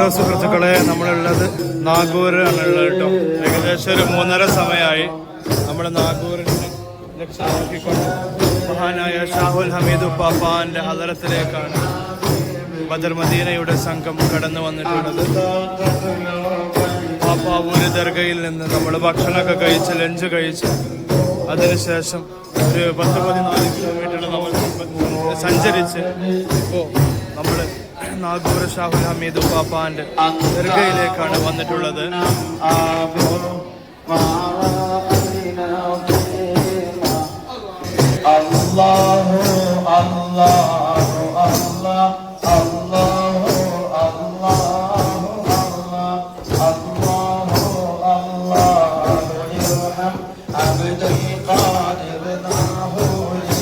Hello സുഹൃത്തുക്കളെ, നമ്മളുള്ളത് നാഗൂരാണുള്ളത് കേട്ടോ. ഏകദേശം ഒരു 3:30 സമയമായി. നമ്മൾ നാഗൂരിനെ ലക്ഷ്യമാക്കിക്കൊണ്ട് മഹാനായ ഷാഹുൽ ഹമീദ് ഉപ്പാപ്പാന്റെ ഹദറത്തിലേക്കാണ് ബദർ മദീനയുടെ സംഘം കടന്നു വന്നിട്ടുള്ളത്. പാപ്പാവൂര് ദർഗയിൽ നിന്ന് നമ്മൾ ഭക്ഷണമൊക്കെ കഴിച്ച് ലഞ്ച് കഴിച്ച് അതിനുശേഷം ഒരു 10-14 കിലോമീറ്റർ നമ്മൾ സഞ്ചരിച്ച് ഇപ്പോൾ നമ്മൾ നാഗൂർ ഷാഹുൽ ഹമീദ് ഉപ്പാപ്പാന്റെ ദർഗയിലേക്കാണ് വന്നിട്ടുള്ളത്. അല്ലാഹു അല്ലാഹു അല്ലാഹു അല്ലാഹു അല്ലാഹു അല്ലാഹു ഇർഹം അബ്ദൽ ഖാദിർ നാഹൂരി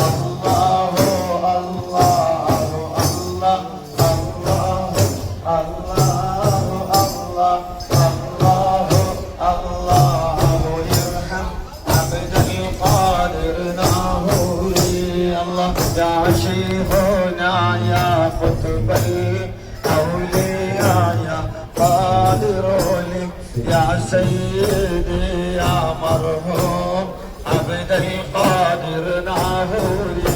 അല്ലാഹു അല്ലാഹു അല്ലാഹു അല്ലാഹു അല്ലാഹു അല്ലാഹു ഇർഹം അബ്ദൽ ഖാദിർ നാഹൂരി അല്ലാഹു യാ ശൈഖുനാ യാ ഖുത്ബൽ ഔലിയാ യാ ഖാദിറുൽ യാ സയ്യിദി യാ മർഹൂം അബ്ദൽ ഖാദിർ നാഹൂരി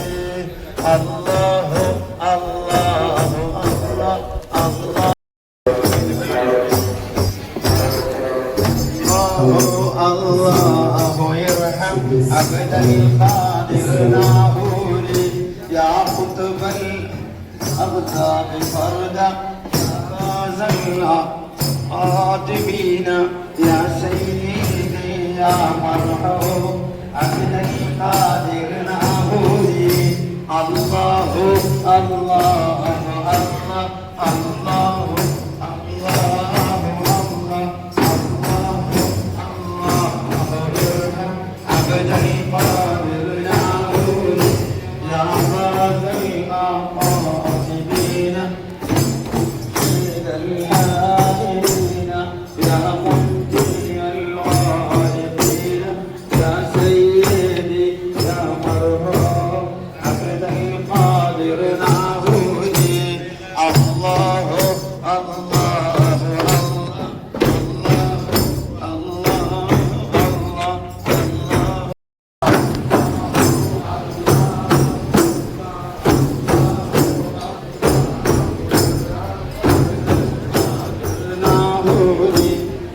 അല്ലാഹു അല്ലാഹു അല്ലാഹു അല്ലാഹു ഇർഹം അബ്ദൽ ഖാദിർ നാഹൂരി യാ ഖുത്ബൽ അബ്ദാബ ഫർദ ഫാസൽ ആതിബീന യാ സയ്യിദി യാ മർഹൂം അബ്ദൽ ഖാദിർ നാഹൂരി അല്ലാഹു അല്ലാഹു അല്ലാഹു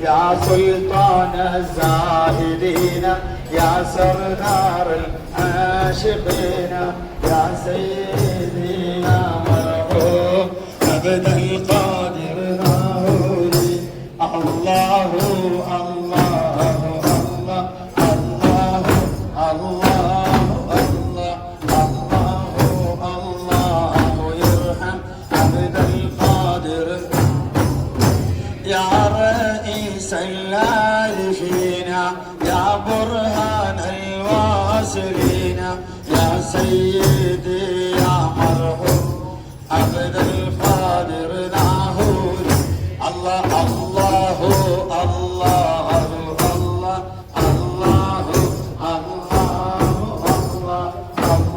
يا سلطان الزاهدين يا سردار العاشقين يا سيدي يا مرحوم عبد القادر ناهوري الله الله الله الله الله الله الله يرحم عبد القادر يا رئيس العارفين يا برهان الواصلين يا سيدي يا مرحوم عبد القادر ناهوري الله الله الله الله الله الله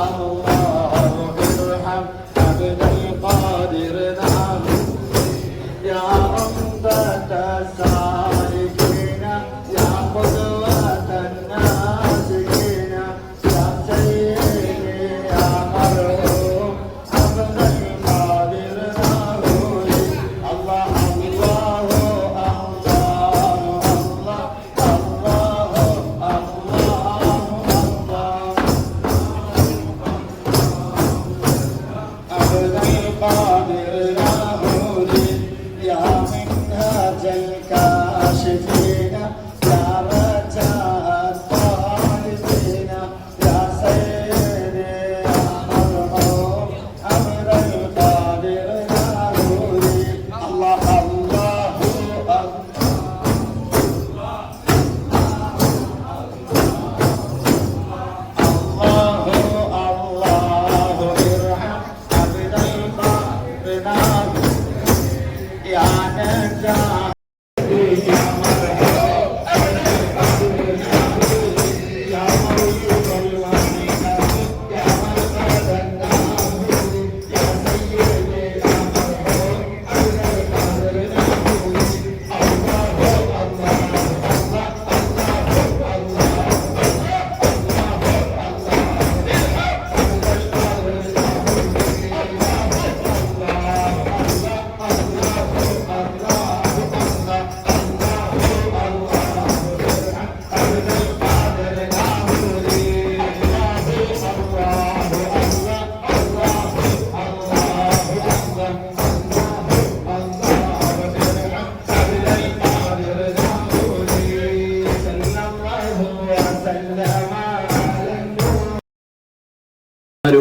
الله ارحم عبد القادر ناهوري يا عمدة السالكين يا قدوة الناسكين يا سيدي يا مرحوم عبد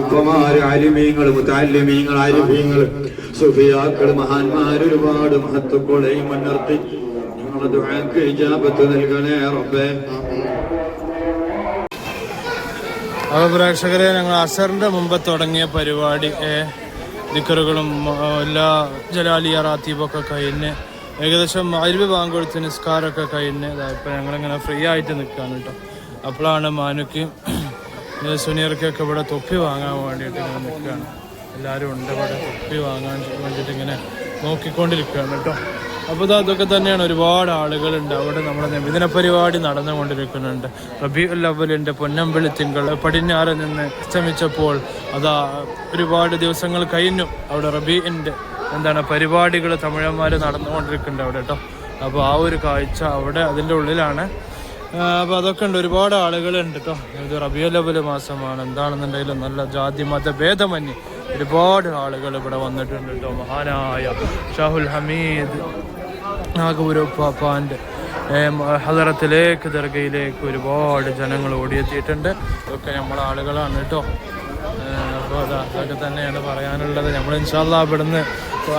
ഉപ്പമാര് ആലിമീങ്ങൾ മുതഅല്ലിമീങ്ങൾ ആരിഫീങ്ങൾ സുഫിയാക്കൾ മഹാന്മാർ ഒരുപാട് മഹത്വങ്ങളെയും മുൻനിർത്തി ഞങ്ങളുടെ ദുആക്ക് ഇജാബത്ത് നൽകണേ റബ്ബേ. അപ്പോൾ പ്രേക്ഷകരെ, ഞങ്ങൾ അസറിന്റെ മുമ്പ് തുടങ്ങിയ പരിപാടി ദിക്റുകളും എല്ലാ ജലാലിയ റാത്തീബൊക്കെ കഴിഞ്ഞ് ഏകദേശം മഗ്‌രിബ് ബാങ്ക് കൊടുത്ത് നിസ്കാരമൊക്കെ കഴിഞ്ഞ് ഇപ്പം ഞങ്ങളിങ്ങനെ ഫ്രീ ആയിട്ട് നിൽക്കുകയാണ് കേട്ടോ. അപ്പോഴാണ് മാനുക്ക് സുനീർക്കൊക്കെ ഇവിടെ തൊപ്പി വാങ്ങാൻ വേണ്ടിയിട്ട് ഇങ്ങനെ നിൽക്കുകയാണ്. എല്ലാവരും ഉണ്ട് ഇവിടെ തൊപ്പി വാങ്ങാൻ വേണ്ടിയിട്ട് ഇങ്ങനെ നോക്കിക്കൊണ്ടിരിക്കുകയാണ് കേട്ടോ. അപ്പോൾ അതൊക്കെ തന്നെയാണ്, ഒരുപാട് ആളുകളുണ്ട് അവിടെ. നമ്മുടെ നബിദിന പരിപാടി നടന്നുകൊണ്ടിരിക്കുന്നുണ്ട്. റബീഉൽ അവ്വലിൻ്റെ പൊന്നമ്പിളി തിങ്കൾ പടിഞ്ഞാറ് നിന്ന് അസ്തമിച്ചപ്പോൾ അതാ ഒരുപാട് ദിവസങ്ങൾ കഴിഞ്ഞു. അവിടെ റബീഇൻ്റെ പരിപാടികൾ തമിഴന്മാർ നടന്നുകൊണ്ടിരിക്കുന്നുണ്ട് അവിടെ കേട്ടോ. അപ്പോൾ ആ ഒരു കാഴ്ച അവിടെ അതിൻ്റെ ഉള്ളിലാണ്. അപ്പോൾ അതൊക്കെ ഉണ്ട്, ഒരുപാട് ആളുകളുണ്ട് കേട്ടോ. ഇത് റബീഉൽ അവ്വൽ മാസമാണ്. എന്താണെന്നുണ്ടെങ്കിലും നല്ല ജാതി മത ഭേദമന്യേ ഒരുപാട് ആളുകൾ ഇവിടെ വന്നിട്ടുണ്ട് കേട്ടോ. മഹാനായ ഷാഹുൽ ഹമീദ് നാഗൂരുപ്പാപ്പാൻ്റെ ഹദറത്തിലേക്ക് ദർഗയിലേക്ക് ഒരുപാട് ജനങ്ങൾ ഓടിയെത്തിയിട്ടുണ്ട്. ഇതൊക്കെ നമ്മളെ ആളുകളാണ് കേട്ടോ. അപ്പോൾ അതൊക്കെ തന്നെയാണ് പറയാനുള്ളത്. നമ്മൾ ഇൻഷാ അല്ലാഹ് ഇവിടുന്ന്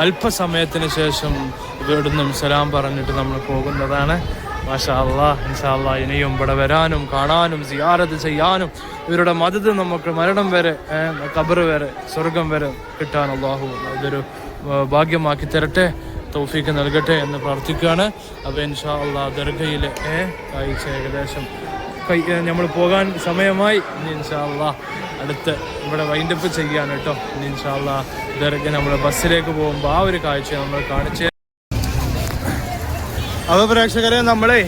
അല്പസമയത്തിന് ശേഷം ഇവിടുന്നും സലാം പറഞ്ഞിട്ട് നമ്മൾ പോകുന്നതാണ്. മാഷാ അല്ലാഹ്, ഇൻഷാ അല്ലാഹ് ഇനിയും ഇവിടെ വരാനും കാണാനും സിയാറത്ത് ചെയ്യാനും ഇവരുടെ മദത് നമുക്ക് മരണം വരെ ഖബർ വരെ സ്വർഗം വരെ കിട്ടാൻ അല്ലാഹു അതൊരു ഭാഗ്യമാക്കി തരട്ടെ, തൗഫീക്ക് നൽകട്ടെ എന്ന് പ്രാർത്ഥിക്കുകയാണ്. അപ്പോൾ ഇൻഷാ അല്ലാഹ് ദർഗയിലെ കാഴ്ച ഏകദേശം നമ്മൾ പോകാൻ സമയമായി. ഇനി ഇൻഷാ അല്ലാഹ് അടുത്ത് ഇവിടെ വൈൻഡപ്പ് ചെയ്യാണ് കേട്ടോ. ഇനി ഇൻഷാ അല്ലാഹ് ദർഗ നമ്മൾ ബസ്സിലേക്ക് പോകുമ്പോൾ ആ ഒരു കാഴ്ച നമ്മൾ കാണിച്ചു. അപ്പോൾ പ്രേക്ഷകരെ, നമ്മളെ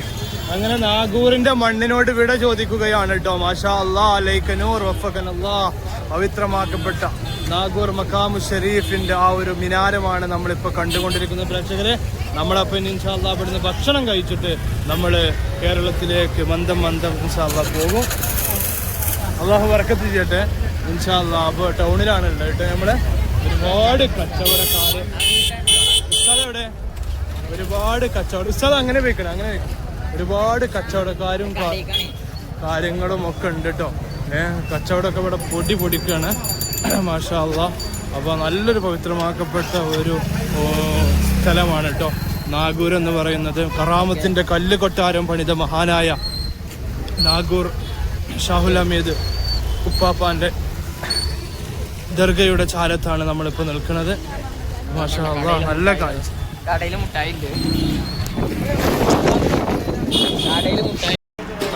അങ്ങനെ നാഗൂറിന്റെ മണ്ണിനോട് വിട ചോദിക്കുകയാണ് കേട്ടോ. മാഷാ അല്ലാഹ്, അലൈക നൂർ വഫഖനല്ലാഹ്. പവിത്രമാക്കപ്പെട്ട നാഗൂർ മഖാമു ഷരീഫിന്റെ ആ ഒരു മിനാരമാണ് നമ്മളിപ്പോൾ കണ്ടുകൊണ്ടിരിക്കുന്നത് പ്രേക്ഷകരെ. നമ്മളപ്പോൾ ഇൻഷാ അല്ലാഹ് ഇവിടുന്ന് ഭക്ഷണം കഴിച്ചിട്ട് നമ്മൾ കേരളത്തിലേക്ക് മന്ദം ഇൻഷാ അല്ലാഹ് പോകും. അള്ളാഹു ബർക്കത്ത് ചെയ്യട്ടെ ഇൻഷാ അല്ലാഹ്. അപ്പോൾ ടൗണിലാണ് ഉള്ളത് കേട്ടോ. നമ്മളെ ഒരുപാട് കച്ചവടക്കാര് ഇവിടെ ഒരുപാട് കച്ചവടം അങ്ങനെ വെക്കണം ഒരുപാട് കച്ചവടക്കാരും കാര്യങ്ങളും ഒക്കെ ഉണ്ട് കേട്ടോ. കച്ചവടമൊക്കെ ഇവിടെ പൊടിക്കുകയാണ്. മാഷാ അല്ലാഹ്. അപ്പോൾ നല്ലൊരു പവിത്രമാക്കപ്പെട്ട ഒരു സ്ഥലമാണ് കേട്ടോ നാഗൂർ എന്ന് പറയുന്നത്. കറാമത്തിൻ്റെ കല്ല് കൊട്ടാരം പണിത മഹാനായ നാഗൂർ ഷാഹുൽ ഹമീദ് ഉപ്പാപ്പാൻ്റെ ദർഗയുടെ ചാരത്താണ് നമ്മളിപ്പോൾ നിൽക്കുന്നത്. മാഷാ അല്ലാഹ്, നല്ല കാഴ്ച.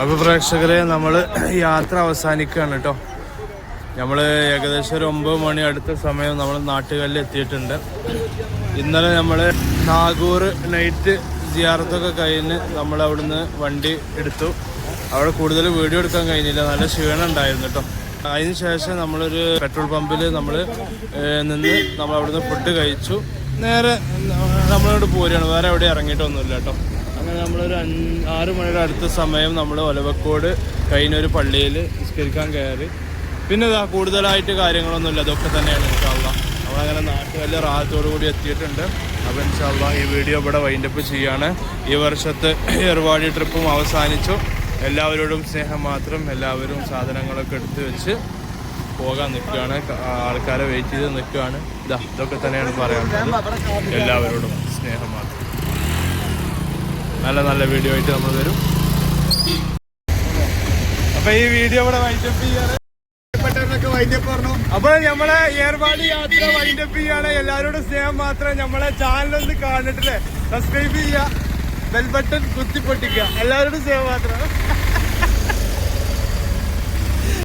അപ്പോൾ പ്രേക്ഷകരെ, നമ്മൾ യാത്ര അവസാനിക്കുകയാണ് കേട്ടോ. നമ്മൾ ഏകദേശം ഒരു 9 മണി അടുത്ത സമയം നമ്മൾ നാട്ടുകല്ലിൽ എത്തിയിട്ടുണ്ട്. ഇന്നലെ നമ്മൾ നാഗൂർ നൈറ്റ് സിയാറത്തൊക്കെ കഴിഞ്ഞ് നമ്മൾ അവിടുന്ന് വണ്ടി എടുത്തു. അവിടെ കൂടുതൽ വീഡിയോ എടുക്കാൻ കഴിഞ്ഞില്ല, നല്ല ക്ഷീണം ഉണ്ടായിരുന്നു കേട്ടോ. അതിന് ശേഷം നമ്മളൊരു പെട്രോൾ പമ്പിൽ നമ്മൾ അവിടുന്ന് ഫുഡ് കഴിച്ചു. നേരെ നമ്മളോട് പോരുകയാണ്, വേറെ എവിടെ ഇറങ്ങിയിട്ടൊന്നുമില്ല കേട്ടോ. അങ്ങനെ നമ്മളൊരു 6 മണിയുടെ അടുത്ത സമയം നമ്മൾ ഒലവക്കോട് കഴിഞ്ഞൊരു പള്ളിയിൽ നിസ്കരിക്കാൻ കയറി. പിന്നെ ഇതാ കൂടുതലായിട്ട് കാര്യങ്ങളൊന്നുമില്ല, അതൊക്കെ തന്നെയാണ് ഇൻഷാ അല്ലാഹ്. നമ്മളങ്ങനെ നാട്ടുകാരിൽ റാഹത്തോടു കൂടി എത്തിയിട്ടുണ്ട്. അപ്പോൾ ഇൻഷാ അല്ലാഹ് ഈ വീഡിയോ ഇവിടെ വൈൻഡപ്പ് ചെയ്യാണ്. ഈ വർഷത്തെ ഏർവാടി ട്രിപ്പും അവസാനിച്ചു. എല്ലാവരോടും സ്നേഹം മാത്രം. എല്ലാവരും സാധനങ്ങളൊക്കെ എടുത്ത് വെച്ച് പോകാൻ നിൽക്കുകയാണ്, ആൾക്കാരെ വെയിറ്റ് ചെയ്ത് നിൽക്കുകയാണ്. ഇതൊക്കെ തന്നെയാണ് പറയാനുള്ളത്. എല്ലാവരോടും സ്നേഹം മാത്രം. നല്ല വീഡിയോ ആയിട്ട് നമ്മൾ വരും. അപ്പോൾ ഈ വീഡിയോ ഇവിടെ വൈൻഡപ്പ് ചെയ്യാണ്. അപ്പോൾ നമ്മളെ ഏർവാടി യാത്ര വൈൻഡപ്പ് ചെയ്യാണ്. എല്ലാവരോടും സ്നേഹം മാത്രം. നമ്മളെ ചാനലൊന്ന് കാണിട്ടില്ലേ, സബ്സ്ക്രൈബ് ചെയ്യുക, ബെൽ ബട്ടൺ കുത്തിപ്പൊട്ടിക്കുക. എല്ലാവരോടും സ്നേഹം മാത്രം.